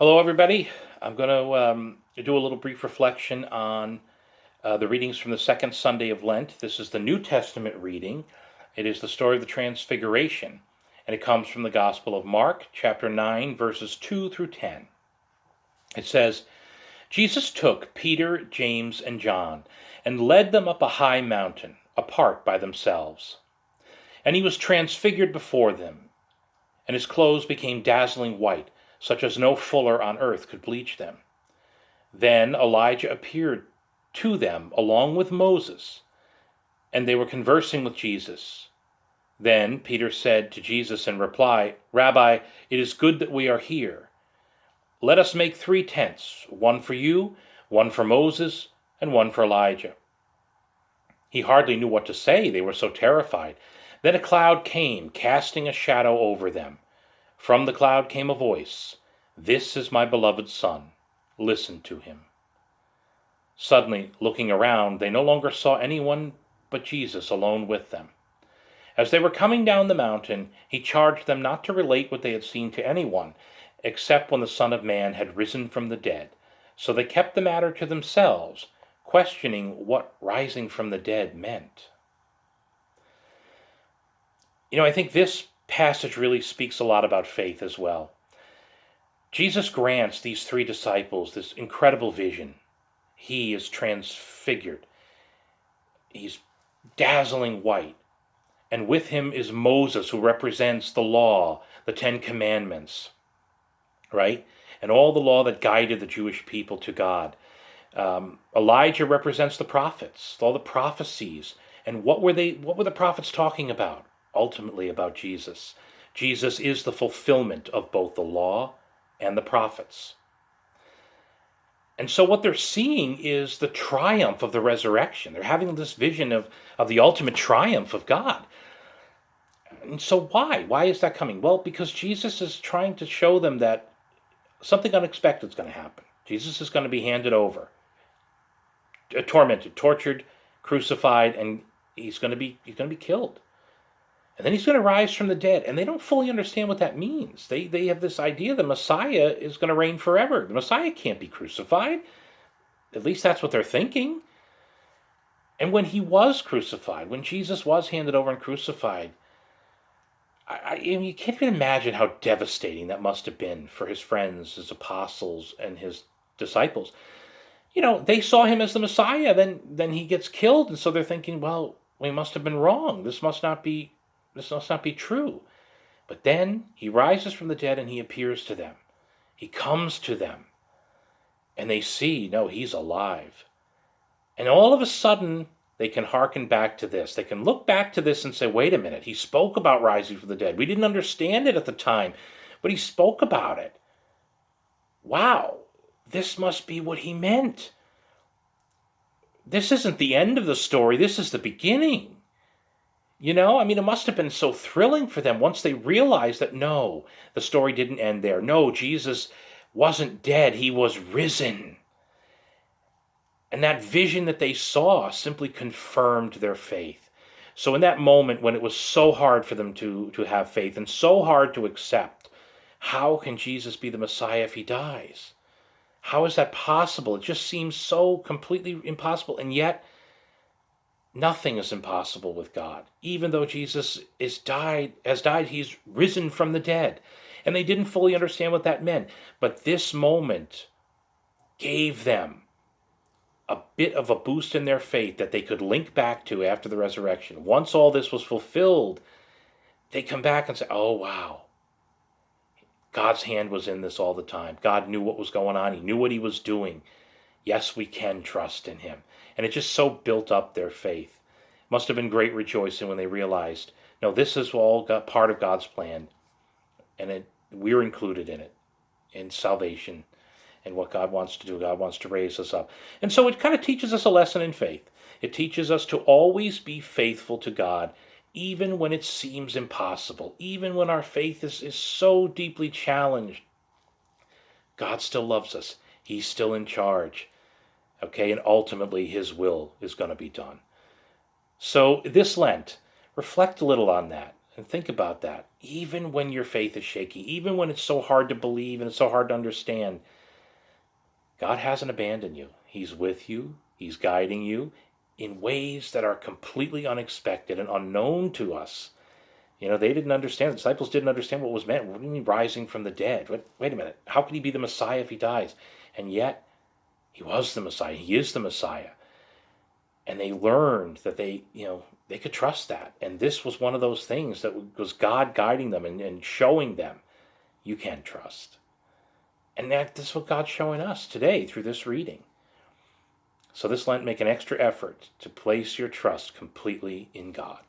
Hello, everybody. I'm going to do a little brief reflection on the readings from the second Sunday of Lent. This is the New Testament reading. It is the story of the Transfiguration, and it comes from the Gospel of Mark, chapter 9, verses 2 through 10. It says, Jesus took Peter, James, and John and led them up a high mountain, apart by themselves. And he was transfigured before them, and his clothes became dazzling white, such as no fuller on earth could bleach them. Then Elijah appeared to them along with Moses, and they were conversing with Jesus. Then Peter said to Jesus in reply, "Rabbi, it is good that we are here. Let us make 3 tents, one for you, one for Moses, and one for Elijah." He hardly knew what to say, they were so terrified. Then a cloud came, casting a shadow over them. From the cloud came a voice, "This is my beloved Son. Listen to him." Suddenly, looking around, they no longer saw anyone but Jesus alone with them. As they were coming down the mountain, he charged them not to relate what they had seen to anyone, except when the Son of Man had risen from the dead. So they kept the matter to themselves, questioning what rising from the dead meant. I think this passage really speaks a lot about faith as well. Jesus grants these 3 disciples this incredible vision. He is transfigured. He's dazzling white. And with him is Moses, who represents the law, the 10 Commandments, right? And all the law that guided the Jewish people to God. Elijah represents the prophets, all the prophecies. And what were the prophets talking about? Ultimately about Jesus. Jesus is the fulfillment of both the law and the prophets. And so what they're seeing is the triumph of the resurrection. They're having this vision of the ultimate triumph of God. And so why? Why is that coming? Well, because Jesus is trying to show them that something unexpected is going to happen. Jesus is going to be handed over, tormented, tortured, crucified, and he's going to be killed. And then he's going to rise from the dead. And they don't fully understand what that means. They have this idea the Messiah is going to reign forever. The Messiah can't be crucified. At least that's what they're thinking. And when he was crucified, when Jesus was handed over and crucified, you can't even imagine how devastating that must have been for his friends, his apostles, and his disciples. They saw him as the Messiah. Then he gets killed. And so they're thinking, well, we must have been wrong. This must not be true. But then he rises from the dead and he appears to them. He comes to them. And they see, no, he's alive. And all of a sudden, they can hearken back to this. They can look back to this and say, wait a minute, he spoke about rising from the dead. We didn't understand it at the time, but he spoke about it. Wow, this must be what he meant. This isn't the end of the story. This is the beginning. It must have been so thrilling for them once they realized that, no, the story didn't end there. No, Jesus wasn't dead. He was risen. And that vision that they saw simply confirmed their faith. So in that moment when it was so hard for them to have faith and so hard to accept, how can Jesus be the Messiah if he dies? How is that possible? It just seems so completely impossible. And yet, nothing is impossible with God. Even though Jesus has died, he's risen from the dead. And they didn't fully understand what that meant. But this moment gave them a bit of a boost in their faith that they could link back to after the resurrection. Once all this was fulfilled, they come back and say, oh, wow. God's hand was in this all the time. God knew what was going on. He knew what he was doing. Yes, we can trust in him. And it just so built up their faith. Must have been great rejoicing when they realized, no, this is all part of God's plan. And we're included in it, in salvation, and what God wants to do. God wants to raise us up. And so it kind of teaches us a lesson in faith. It teaches us to always be faithful to God, even when it seems impossible, even when our faith is so deeply challenged. God still loves us. He's still in charge. Okay, and ultimately his will is going to be done. So this Lent, reflect a little on that. And think about that. Even when your faith is shaky, even when it's so hard to believe and it's so hard to understand, God hasn't abandoned you. He's with you. He's guiding you in ways that are completely unexpected and unknown to us. They didn't understand. The disciples didn't understand what was meant. What do you mean rising from the dead? Wait a minute. How could he be the Messiah if he dies? And yet, he was the Messiah. He is the Messiah. And they learned that they could trust that. And this was one of those things that was God guiding them and showing them you can trust. And that's what God's showing us today through this reading. So this Lent, make an extra effort to place your trust completely in God.